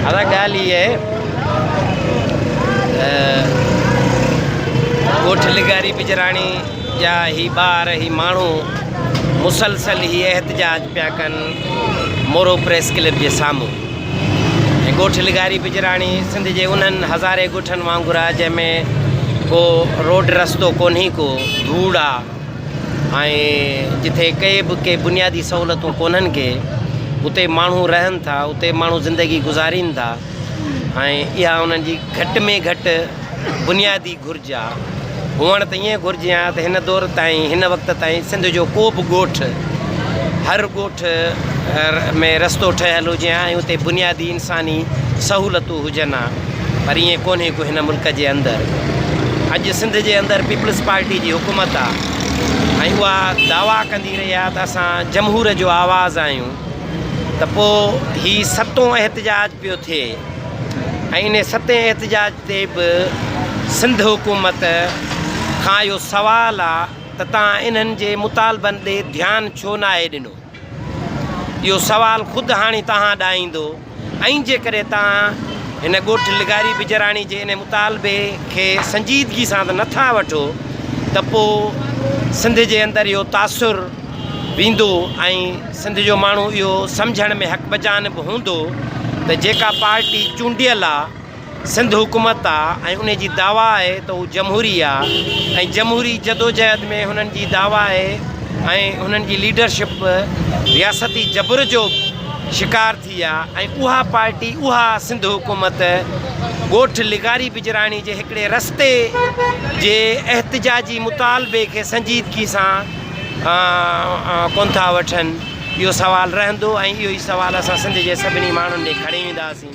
अदा ॻाल्हि इहा आहे ॻोठ लिगारी बिजराणी जा ही ॿार ही माण्हू मुसलसल ही एहतजाज पिया कनि मोरो प्रेस क्लब जे साम्हूं। ऐं ॻोठ लिगारी बिजराणी सिंध जे उन्हनि हज़ारे ॻोठनि वांगुरु आहे जंहिंमें को रोड रस्तो कोन्हे को धूड़ आहे ऐं जिथे के बुनियादी सहूलियतूं कोन्हनि के उते माण्हू रहनि था, उते माण्हू ज़िंदगी गुज़ारीनि था ऐं इहा उन्हनि जी घटि में घटि बुनियादी घुर्ज आहे। हुअण त ईअं घुर्ज आहे त हिन दौर ताईं हिन वक़्त ताईं सिंध जो को बि ॻोठ हर ॻोठ में रस्तो ठहियलु हुजे ऐं उते बुनियादी इंसानी सहूलियतूं हुजनि हा, पर ईअं कोन्हे को हिन मुल्क जे अंदरि। अॼु सिंध जे अंदरि पीपल्स पार्टी जी हुकूमत आहे ऐं उहा दावा कंदी रही आहे त असां जमहूर जो आवाज़ आहियूं, त पोइ ही सतों एहतजाज पियो थिए ऐं इन सतें एहतजाज ते बि सिंध हुकूमत खां इहो सुवालु आहे त तव्हां इन्हनि जे मुतालबनि ॾे ध्यानु छो न आहे ॾिनो। इहो सुवालु ख़ुदि हाणे तव्हां ॾाहींदो ऐं जेकॾहिं तव्हां हिन ॻोठ लिगारी बिजराणी जे इन मुतालबे खे संजीदगी सां त नथा वठो त पोइ सिंध जे अंदरि इहो तासुर वेंदो ऐं सिंध जो माण्हू इहो सम्झण में हक़ बजानिब हूंदो त जेका पार्टी चूंडियल आहे सिंध हुकूमत आहे ऐं उन जी दावा आहे त उहा जमहूरी आहे ऐं जमहूरी जदोजहद में हुननि जी दावा आहे ऐं हुननि जी लीडरशिप रियासती जबर जो शिकार थी आहे ऐं उहा पार्टी उहा सिंध हुकूमत ॻोठ लिगारी बिजराणी जे हिकिड़े रस्ते जे एहतजाजी मुतालबे खे संजीदगी सां कोन था वठनि। इहो सुवालु रहंदो ऐं इहो ई सुवालु असां सिंध जे सभिनी माण्हुनि ॾे खणी वेंदासीं।